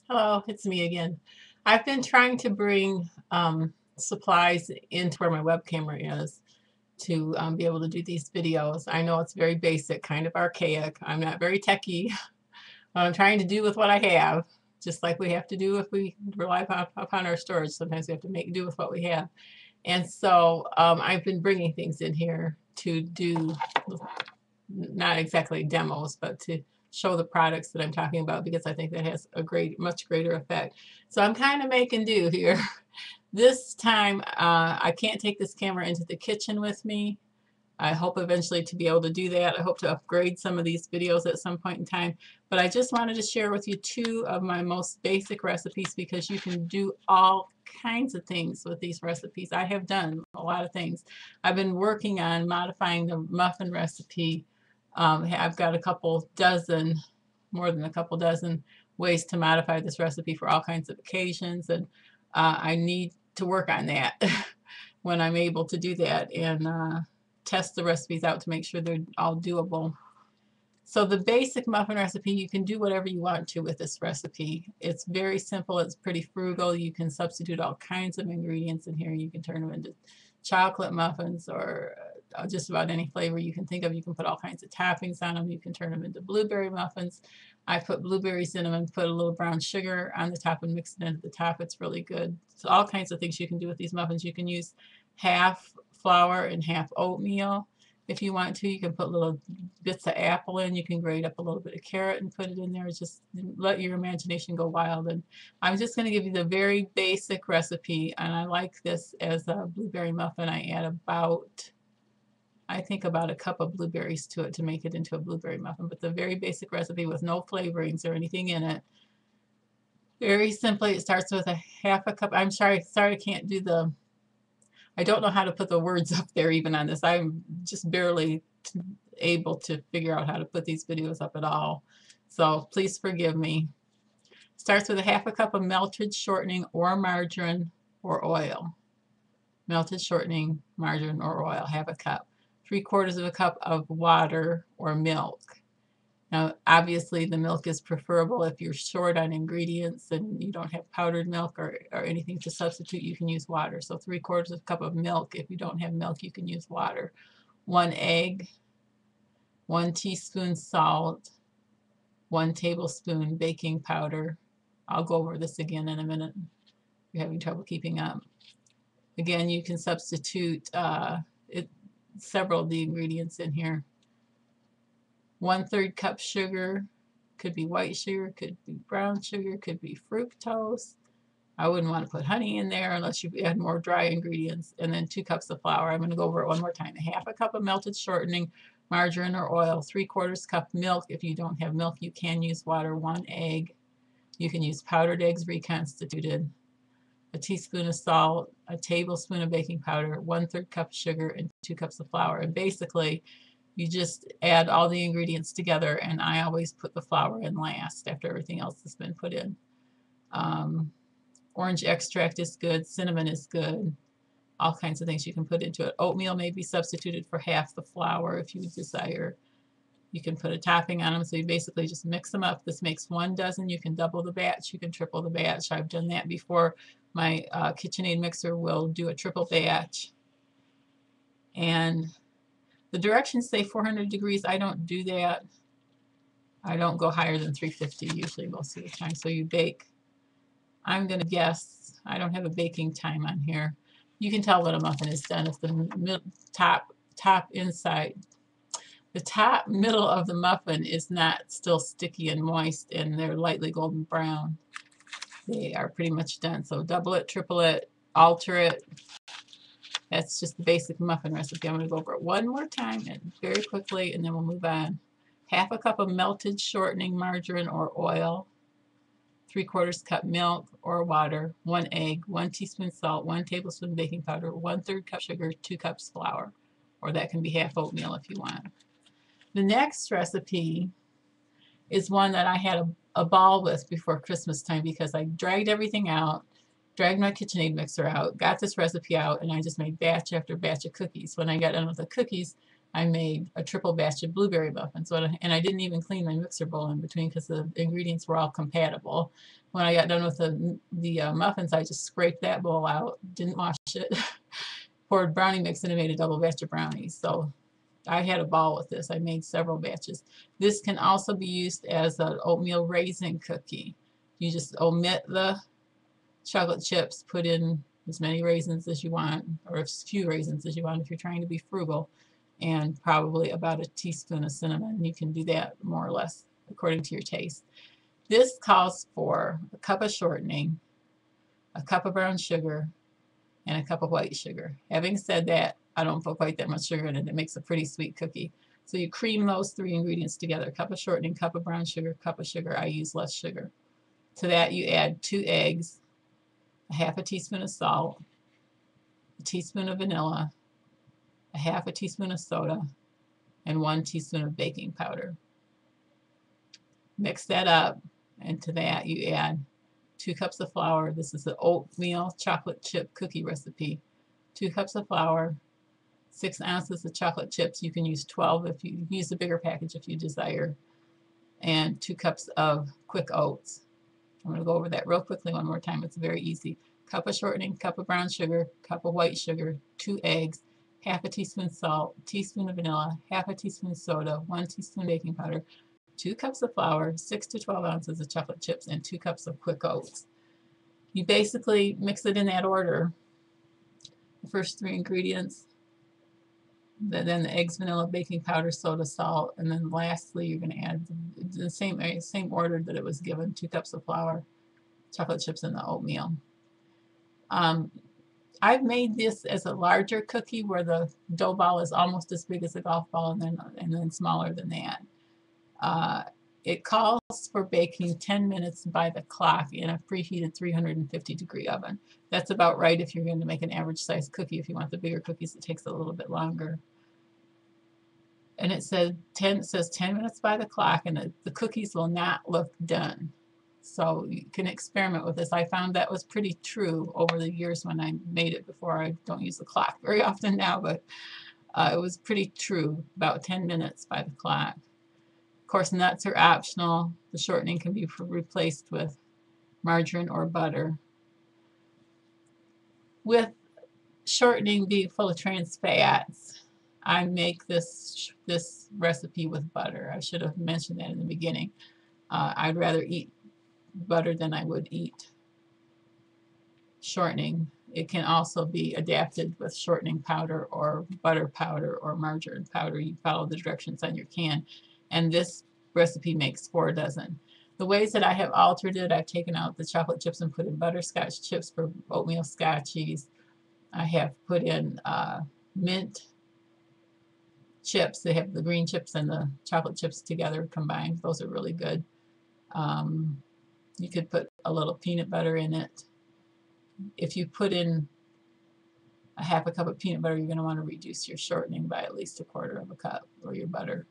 Hello, it's me again. I've been trying to bring supplies into where my web camera is to be able to do these videos. I know it's very basic, kind of archaic. I'm not very techy. I'm trying to do with what I have, just like we have to do if we rely upon our storage. Sometimes we have to make do with what we have. And so I've been bringing things in here to do not exactly demos, but to show the products that I'm talking about because I think that has a much greater effect. So I'm kind of making do here. This time, I can't take this camera into the kitchen with me. I hope eventually to be able to do that. I hope to upgrade some of these videos at some point in time. But I just wanted to share with you two of my most basic recipes because you can do all kinds of things with these recipes. I have done a lot of things. I've been working on modifying the muffin recipe. I've got a couple dozen, more than a couple dozen ways to modify this recipe for all kinds of occasions. And I need to work on that when I'm able to do that and test the recipes out to make sure they're all doable. So the basic muffin recipe, you can do whatever you want to with this recipe. It's very simple. It's pretty frugal. You can substitute all kinds of ingredients in here. You can turn them into chocolate muffins or just about any flavor you can think of. You can put all kinds of toppings on them. You can turn them into blueberry muffins. I put blueberries in them and put a little brown sugar on the top and mix it into the top. It's really good. So all kinds of things you can do with these muffins. You can use half flour and half oatmeal. If you want to, you can put little bits of apple in. You can grate up a little bit of carrot and put it in there. Just let your imagination go wild. And I'm just going to give you the very basic recipe. And I like this as a blueberry muffin. I add I think about a cup of blueberries to it to make it into a blueberry muffin. But the very basic recipe with no flavorings or anything in it. Very simply, it starts with a half a cup. I'm sorry, I can't do I don't know how to put the words up there even on this. I'm just barely able to figure out how to put these videos up at all. So please forgive me. Starts with a half a cup of melted shortening or margarine or oil. Melted shortening, margarine or oil, half a cup. 3/4 of a cup of water or milk. Now, obviously, the milk is preferable if you're short on ingredients and you don't have powdered milk or anything to substitute, you can use water. So 3/4 of a cup of milk. If you don't have milk, you can use water. 1 egg, 1 teaspoon salt, 1 tablespoon baking powder. I'll go over this again in a minute if you're having trouble keeping up. Again, you can substitute several of the ingredients in here. 1/3 cup sugar, could be white sugar, could be brown sugar, could be fructose. I wouldn't want to put honey in there unless you add more dry ingredients. And then 2 cups of flour. I'm going to go over it one more time. Half a cup of melted shortening, margarine or oil, 3/4 cup milk. If you don't have milk, you can use water. 1 egg. You can use powdered eggs reconstituted. A teaspoon of salt, a tablespoon of baking powder, 1/3 cup of sugar, and 2 cups of flour. And basically, you just add all the ingredients together, and I always put the flour in last after everything else has been put in. Orange extract is good, cinnamon is good, all kinds of things you can put into it. Oatmeal may be substituted for half the flour if you desire. You can put a topping on them, so you basically just mix them up. This makes 1 dozen. You can double the batch, you can triple the batch. I've done that before. My KitchenAid mixer will do a triple batch. And the directions say 400 degrees. I don't do that. I don't go higher than 350 usually most of the time. So you bake, I'm going to guess, I don't have a baking time on here. You can tell when a muffin is done if the top inside, the top middle of the muffin is not still sticky and moist and they're lightly golden brown. They are pretty much done. So double it, triple it, alter it. That's just the basic muffin recipe. I'm going to go over it one more time and very quickly, and then we'll move on. Half a cup of melted shortening margarine or oil, 3/4 cup milk or water, 1 egg, 1 teaspoon salt, 1 tablespoon baking powder, 1/3 cup sugar, 2 cups flour, or that can be half oatmeal if you want. The next recipe is one that I had a ball with before Christmas time because I dragged everything out, dragged my KitchenAid mixer out, got this recipe out, and I just made batch after batch of cookies. When I got done with the cookies, I made a triple batch of blueberry muffins. And I didn't even clean my mixer bowl in between because the ingredients were all compatible. When I got done with the muffins, I just scraped that bowl out, didn't wash it, poured brownie mix in and made a double batch of brownies. So I had a ball with this. I made several batches. This can also be used as an oatmeal raisin cookie. You just omit the chocolate chips, put in as many raisins as you want, or as few raisins as you want if you're trying to be frugal, and probably about a teaspoon of cinnamon. You can do that more or less according to your taste. This calls for a cup of shortening, a cup of brown sugar, and a cup of white sugar. Having said that, I don't put quite that much sugar in it. It makes a pretty sweet cookie. So you cream those three ingredients together: cup of shortening, cup of brown sugar, cup of sugar. I use less sugar. To that you add 2 eggs, a half a teaspoon of salt, a teaspoon of vanilla, a half a teaspoon of soda, and 1 teaspoon of baking powder. Mix that up, and to that you add 2 cups of flour. This is the oatmeal chocolate chip cookie recipe. 2 cups of flour, 6 ounces of chocolate chips. You can use 12 if you use the bigger package if you desire, and 2 cups of quick oats. I'm going to go over that real quickly one more time. It's very easy. Cup of shortening, cup of brown sugar, cup of white sugar, 2 eggs, half a teaspoon salt, teaspoon of vanilla, half a teaspoon soda, 1 teaspoon baking powder, 2 cups of flour, 6 to 12 ounces of chocolate chips, and 2 cups of quick oats. You basically mix it in that order. The first 3 ingredients, then the eggs, vanilla, baking powder, soda, salt, and then lastly you're going to add the same order that it was given: 2 cups of flour, chocolate chips, and the oatmeal. I've made this as a larger cookie where the dough ball is almost as big as a golf ball, and then smaller than that. It calls for baking 10 minutes by the clock in a preheated 350-degree oven. That's about right if you're going to make an average size cookie. If you want the bigger cookies, it takes a little bit longer. And it says 10 minutes by the clock, and the cookies will not look done. So you can experiment with this. I found that was pretty true over the years when I made it before. I don't use the clock very often now, but it was pretty true, about 10 minutes by the clock. Of course, nuts are optional. The shortening can be replaced with margarine or butter. With shortening being full of trans fats, I make this recipe with butter. I should have mentioned that in the beginning. I'd rather eat butter than I would eat shortening. It can also be adapted with shortening powder or butter powder or margarine powder. You follow the directions on your can. And this recipe makes 4 dozen. The ways that I have altered it: I've taken out the chocolate chips and put in butterscotch chips for oatmeal scotchies. I have put in mint chips. They have the green chips and the chocolate chips together combined. Those are really good. You could put a little peanut butter in it. If you put in a half a cup of peanut butter, you're going to want to reduce your shortening by at least 1/4 of a cup, or your butter,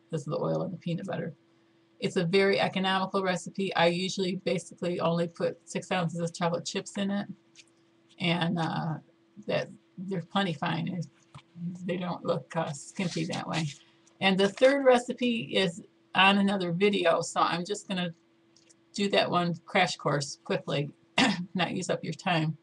because of the oil in the peanut butter. It's a very economical recipe. I usually basically only put 6 ounces of chocolate chips in it, and that they're plenty fine. They don't look skimpy that way. And the third recipe is on another video, so I'm just going to do that one crash course quickly, not use up your time.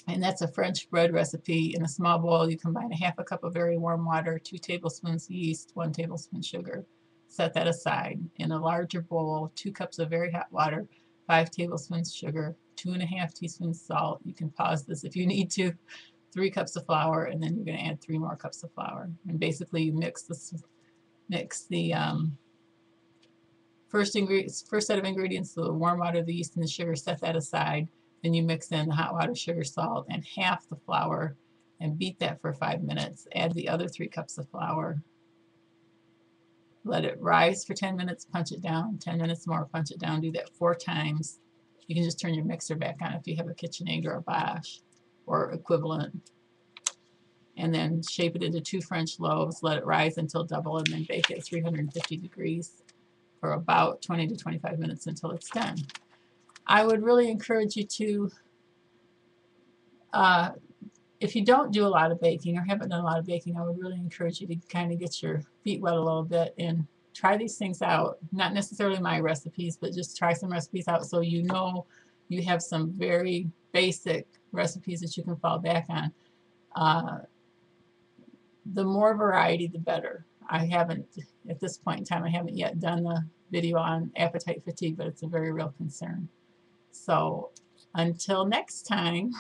And that's a French bread recipe. In a small bowl, you combine a half a cup of very warm water, 2 tablespoons yeast, 1 tablespoon sugar. Set that aside. In a larger bowl, 2 cups of very hot water, 5 tablespoons sugar, 2½ teaspoons salt. You can pause this if you need to. 3 cups of flour, and then you're going to add 3 more cups of flour. And basically you mix the first set of ingredients, the warm water, the yeast, and the sugar. Set that aside. Then you mix in the hot water, sugar, salt, and half the flour, and beat that for 5 minutes. Add the other 3 cups of flour. Let it rise for 10 minutes, punch it down, 10 minutes more, punch it down. Do that 4 times. You can just turn your mixer back on if you have a KitchenAid or a Bosch or equivalent. And then shape it into 2 French loaves. Let it rise until double, and then bake it at 350 degrees for about 20 to 25 minutes until it's done. I would really encourage you to if you don't do a lot of baking or haven't done a lot of baking, I would really encourage you to kind of get your feet wet a little bit and try these things out. Not necessarily my recipes, but just try some recipes out so you know you have some very basic recipes that you can fall back on. The more variety, the better. I haven't, at this point in time, I haven't yet done the video on appetite fatigue, but it's a very real concern. So until next time,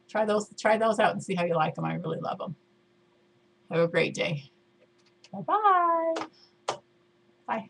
try those out and see how you like them. I really love them. Have a great day. Bye-bye. Bye.